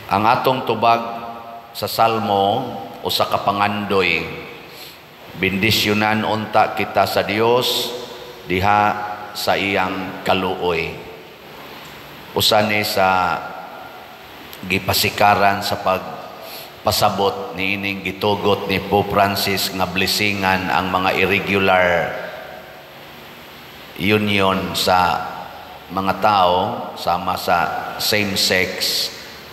Ang atong tubag sa Salmo o sa kapangandoy, bendisyonan unta kita sa Dios diha sa iyang kaluoy. Usa ni sa gipasikaran sa pagpasabot ni ining gitugot ni Pope Francis nga blessingan ang mga irregular union sa mga tao sama sa same-sex,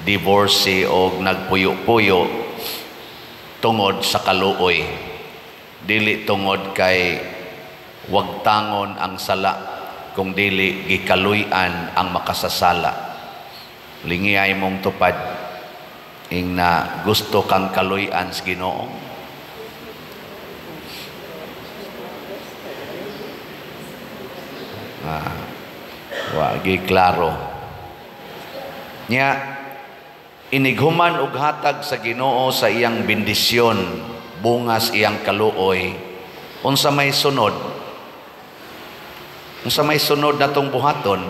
divorcee o nagpuyo-puyo tungod sa kaluoy. Dili tungod kay wagtangon ang sala, kung dili gikaluy-an ang makasasala. Lingiay mong tupad ing na gusto kang kaluy-an sa Ginoo. Wagi klaro. Nya inighuman og hatag sa Ginoo sa iyang bendisyon, bungas iyang kaluoy. Unsa may sunod? Unsa may sunod natong buhaton?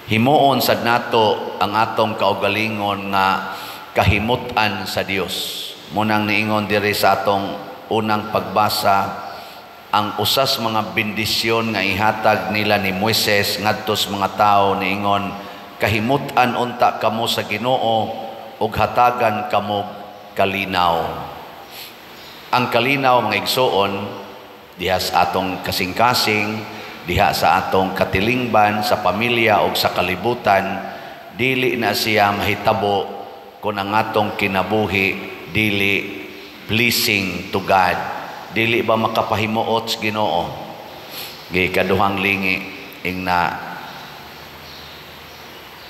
Himuon sad nato ang atong kaugalingon nga kahimutan sa Dios. Munang niingon diri sa atong unang pagbasa, ang usas mga bendisyon nga ihatag nila ni Moises ngadto sa mga tao, niingon, kahimutan unta kamo sa Ginoo ug hatagan kamo kalinaw. Ang kalinaw mga igsoon diha sa atong kasing-kasing, diha sa atong katilingban, sa pamilya o sa kalibutan, dili na siya mahitabo kung ang atong kinabuhi dili pleasing to God. Dili ba makapahimuot sa Ginoo? Gikaduhang lingi ing na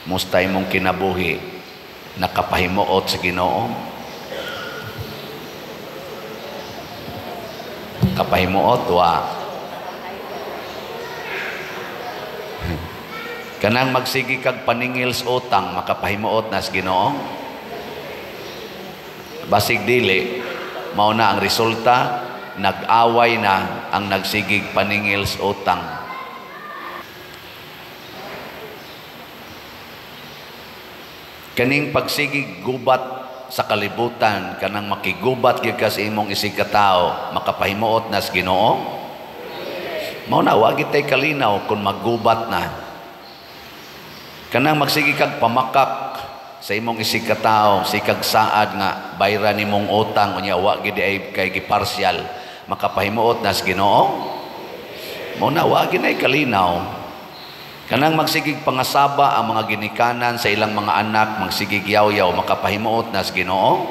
mustay mong kinabuhi nakapahimuot sa Ginoo? Kapahimuot wa. Kanang magsigi kag paningil sa utang, makapahimuot na sa Ginoo? Basig dili, mao na ang resulta, nag-away na ang nagsigig paningil sa utang. Kaning pagsigig gubat sa kalibutan, kanang makigubat gyud ka sa imong isig ka tawo, makapahimuot na sa Ginoo? Mao na wa gid tay kalinaw kung maggubat na. Kanang magsigi kag pamakak sa imong isig ka tawo, sikag saad nga bayra nimong utang unya wa gid ay kay giparsyal, makapahimuot na sa Ginoo? Mao na wa gid ay kalinaw. Kanang magsigig pangasaba ang mga ginikanan sa ilang mga anak, magsigig yaw-yaw, makapahimuot na sa Ginoo?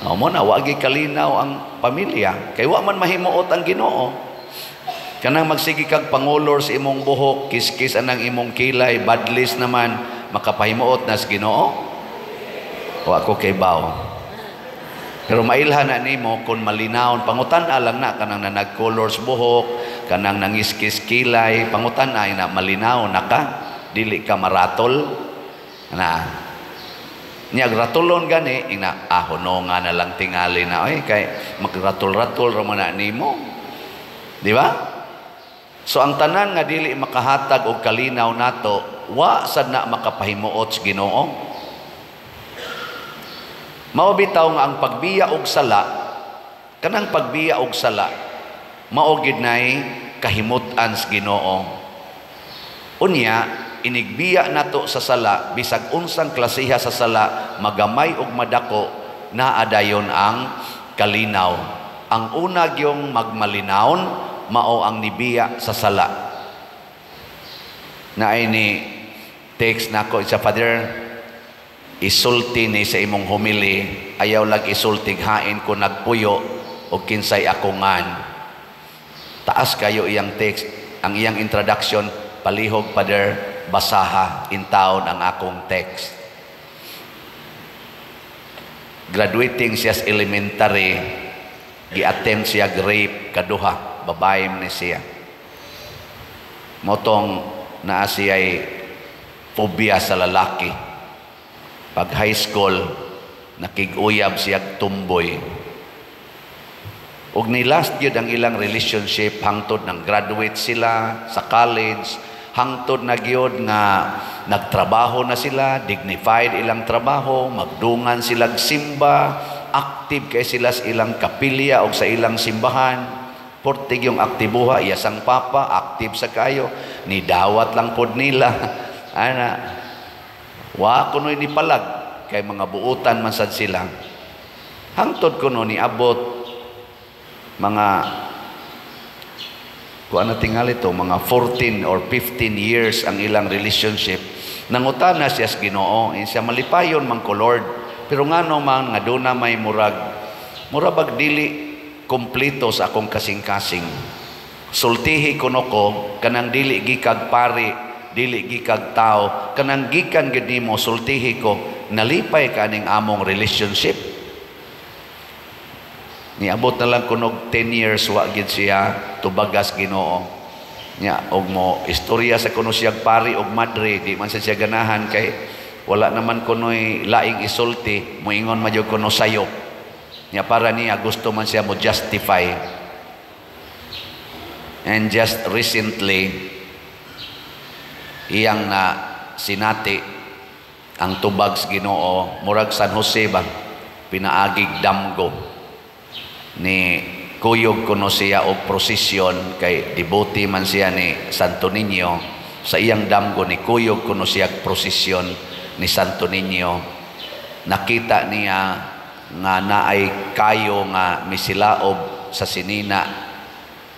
Mao na wa gid kalinaw ang pamilya, kay wa man mahimuot ang Ginoo. Kanang magsigig kag pangulor sa imong buhok, kiskis anang imong kilay, badlis naman, makapahimuot na sa Ginoo? Wa ko kay baw. Pero mailhan na nimo kung malinaw, pangutan-a lang na kanang nanag-colors buhok, kanang nangiskis kilay, pangutan-a na malinaw na ka, dili ka maratol na. Niya ratulon gani ina ahono nga na lang tingali na ay kay magratol-ratol ra man na nimo. Di ba? So ang tanan nga dili makahatag og kalinaw nato, wa sad na makapahimuot sa Ginoo. Mao bitaw nga ang pagbiya og sala, kanang pagbiya og sala, mao gid nay kahimutan sa Ginoo. Unya, inigbiya nato sa sala, bisag unsang klasiha sa sala, magamay ug madako, naadayon ang kalinaw. Ang una gyung magmalinawon, mao ang nibiya sa sala. Naay ni text nako sa Father, isulti ni sa imong humili, ayaw lag isultig hain ko nagpuyo o kinsay akungan. Taas kayo iyang text, ang iyang introduction, palihog Father, basaha, intawon ang akong text. Graduating siya sa elementary, gi-attempt siya rape, kaduha, babae ni siya. Motong naa siya'y phobia sa lalaki. Pag high school, nakig-uyab siya tumboy. Ug ni last yun ang ilang relationship hangtod ng graduate sila sa college, hangtod na gyud nga nagtrabaho na sila, dignified ilang trabaho, magdungan silang simba, active kay sila sa ilang kapilya o sa ilang simbahan. Portig yung aktibuha, iyasang papa, active sa kayo, ni dawat lang pod nila. Ana, wa kuno'y ni palag, kay mga buutan man sad sila. Hangtod kuno ni abot mga kuan na tingali to, mga 14 or 15 years ang ilang relationship. Nangutana siya sa Ginoo, siya malipayon man ko Lord, pero ngano man nga doon na may murabag dili kompleto sa akong kasing-kasing. Sultihi kuno ko kanang dili gikag pari, dili gikag tao, kanang gikan gid nimo sultihi ko, nalipay kaning among relationship. Niabot na lang kunog 10 years wa gid siya tubagas Ginoo. Nya og mo istorya sa kuno siya pari og madre, di man siya ganahan kay wala naman kuno'y laing isulti, moingon madyo kuno sayop. Nya para niya gusto man siya mo justify. And just recently iyang na sinati ang tubag sa Ginoo murag San Jose ba, pinaagig damgo ni kuyog kuno siya og prosesyon kay devote man siya ni Santo Niño. Sa iyang damgo ni kuyog kuno siya prosesyon ni Santo Niño. Nakita niya nga naay kayo nga misilaob sa sinina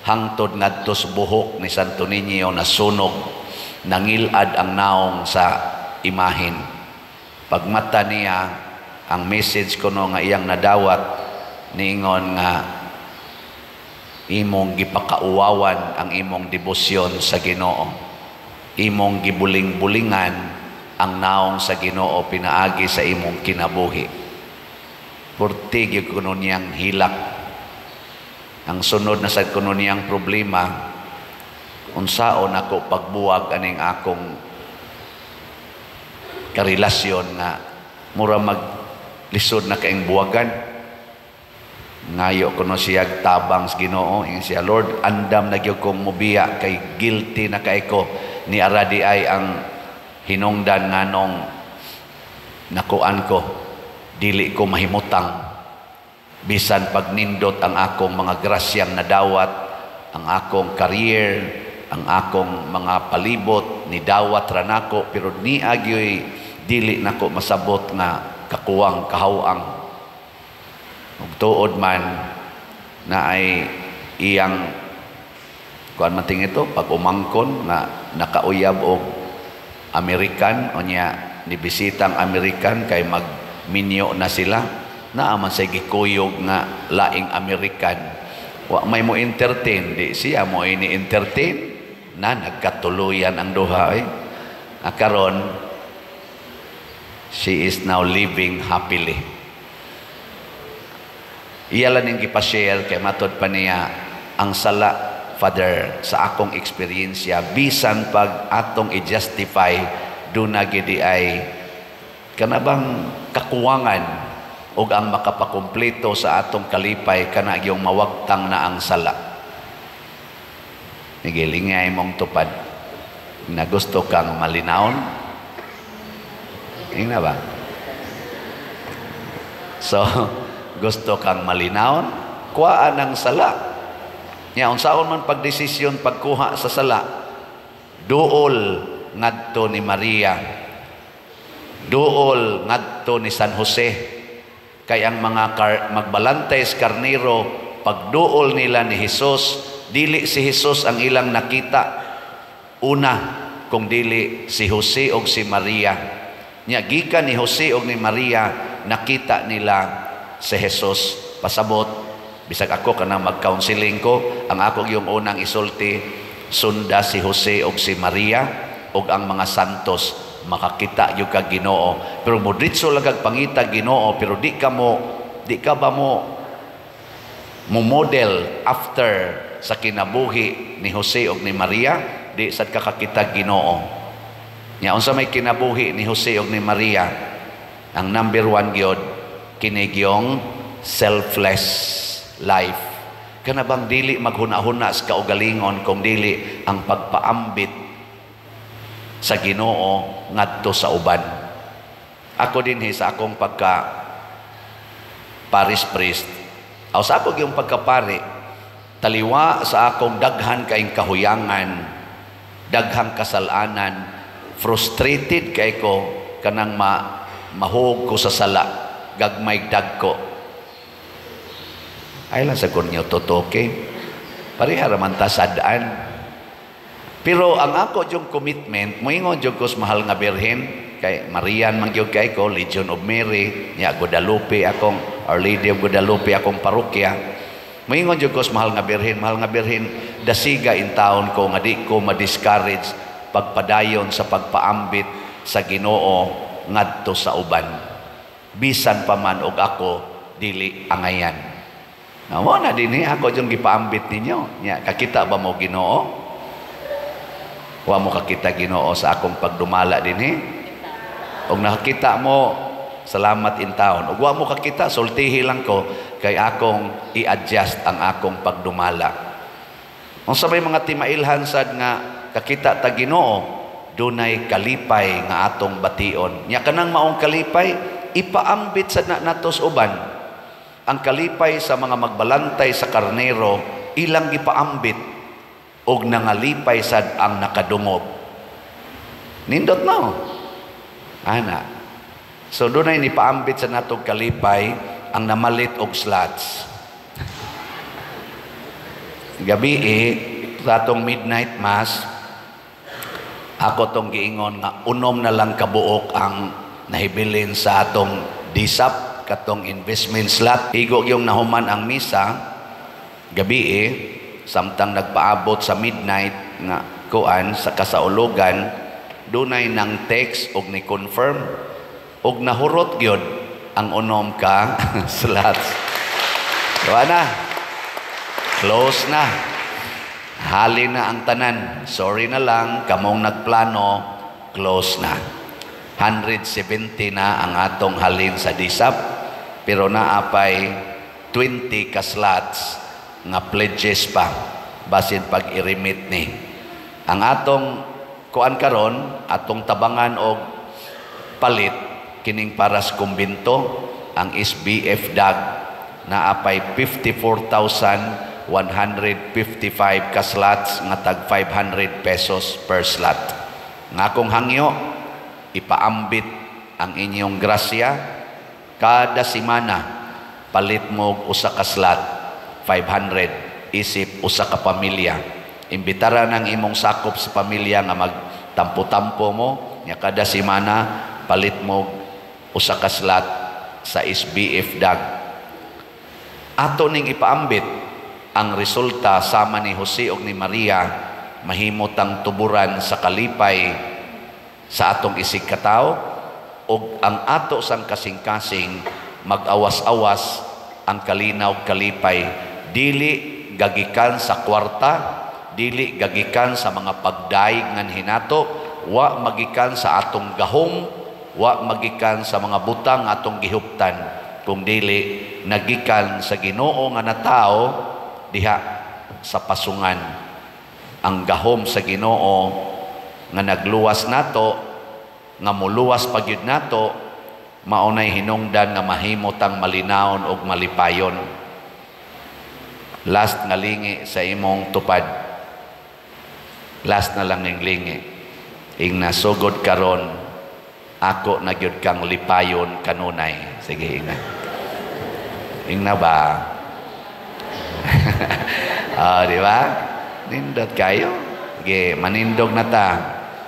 hangtod ngadto sa buhok ni Santo Niño na sunog, nangilad ang naong sa imahin. Pagmata niya ang message kuno nga iyang nadawat niingon nga imong gipakauwawan ang imong debosyon sa Ginoo, imong gibuling-bulingan ang naong sa Ginoo pinaagi sa imong kinabuhi. Portig yung kuno niyang hilak. Ang sunod na sa kuno niyang problema, unsaon ako pagbuwag aning akong karelasyon nga mura maglisod na kaing buwagan. Ngayo kuno siya tabang sa Ginoo, ingon siya, Lord, andam na gyud kong mubiya kay guilty na kay ko ni aradi ay ang hinungdan nganong nakuan ko, dili ko mahimutang bisan pagnindot ang akong mga grasyang nadawat, ang akong career, ang akong mga palibot ni dawat ra nako, pero ni agyoy dili nako masabot nga kakuwang kahawang. Ug tuod man na ay iyang kuan man ting ito pag umangkon nga nakauyab og American o niya nibisitang American kay magminyo na sila, naaman sa gikuyog nga laing American, wa may mo entertain, di siya mo ini entertain na nagkatuluyan ang duha. Karon she is now living happily. Iya lang yung gipashare kay matod pa niya ang sala, Father, sa akong eksperyensya, bisan pag atong i-justify, doon na gidi ay kanabang kakuwangan o ang makapakumpleto sa atong kalipay kana yung mawagtang na ang sala. Nagilingay mong tupad na gusto kang malinawon. Ina ba? So, gusto kang malinawon, kuhaan ang sala. Nya unsaon man pagdesisyon pagkuha sa sala, duol ngadto ni Maria, duol ngadto ni San Jose, kay ang mga magbalantay sa karnero, pagduol nila ni Hesus, dili si Hesus ang ilang nakita una, kung dili si Jose og si Maria. Nya gikan ni Jose og ni Maria nakita nila si Jesus. Pasabot, bisag ako kanang mag-counseling ko, ang ako yung unang isulti, sunda si Jose og si Maria og ang mga santos, makakita yung ka Ginoo. Pero mo ditso lagag pangita Ginoo, pero di ka ba mo model after sa kinabuhi ni Jose og ni Maria, di sad kakakita Ginoo. Nya unsa may kinabuhi ni Jose og ni Maria, ang number 1 gyud kinigyong selfless life. Kana bang dili maghuna-huna sa kaugalingon, kung dili ang pagpaambit sa Ginoo ngadto sa uban. Ako din sa akong pagka Paris priest, aw sa ako yung pagkapari, taliwa sa akong daghan kaing kahuyangan, daghang kasalanan, frustrated kay ko kanang mahug ko sa sala, gagmay dagko. Ay lang sa kunyo totoke. Pareha raman ta sadaan. Pero ang ako yung commitment, moingon yung ko mahal nga birhen, kay Marian mangyog kay ko, Legion of Mary, niya Guadalupe akong, Our Lady of Guadalupe akong parokya. Moingon yung ko mahal nga birhen, dasiga in taon ko, nga di ko ma-discourage pagpadayon sa pagpaambit sa Ginoo ngadto sa uban. Bisan pa man og ako, dili angayan. Mo na din ako yung gipaambit ninyo. Nya, kakita ba mo Ginoo? Wa mo kakita Ginoo sa akong pagdumala din Og nakakita mo, salamat in taon. Og wa mo kakita, sultihi lang ko kay akong i-adjust ang akong pagdumala. Kung sabay mga timailhan sad nga kakita ta Ginoo, dunay kalipay nga atong bation. Nya kanang maong kalipay, ipaambit sa natos uban. Ang kalipay sa mga magbalantay sa karnero, ilang ipaambit og nangalipay sad ang nakadungog. Nindot no? Ana. So dunay ni paambit sa natong kalipay ang namalit og slots. Gabi sa atong midnight mass, ako tong giingon nga unom na lang kabuok ang nahibilin sa atong disap katong investment slot. Higo yung nahuman ang misa gabi samtang nagpaabot sa midnight nga kuan sa kasaulugan, dunay nang text og ni confirm og nahurot gyud ang unom ka slots. Diba na? Close na. Hali na ang tanan. Sorry na lang, kamong nagplano, close na. 170 na ang atong halin sa disap, pero naapay 20 ka slots nga pledges pa basin pag i-remit ni. Ang atong kuan karon, atong tabangan og palit kining para sa kumbinto, ang SBF DAG naapay 54,155 ka slots nga tag 500 pesos per slot. Nga akong hangyo, ipaambit ang inyong grasya kada semana, palit mo usa ka slot 500 isip usa ka pamilya. Imbitara ng imong sakop sa pamilya nga magtampo-tampo mo nya kada semana palit mo usa ka slot sa SBF DAG. Ato ning ipaambit ang resulta sama ni Jose ug ni Maria, mahimotang tuburan sa kalipay sa atong isig katao, ug ang ato sang kasing-kasing mag-awas-awas ang kalinaw kalipay, dili gagikan sa kwarta, dili gagikan sa mga pagdaig ngan hinato, wa magikan sa atong gahom, wa magikan sa mga butang atong gihuptan, kung dili nagikan sa Ginoo nga natao diha sa pasungan. Ang gahom sa Ginoo nga nagluwas nato, nga muluwas pagyud nato, maunay hinungdan nga mahimotang malinawon og malipayon. Last nga lingi sa imong tupad. Last na lang ng lingi. Ing nasugod karon, ako na gyud kang lipayon kanunay. Sige, ingna. Ingna ba? Di ba? Nindot kayo? Sige, manindog na ta.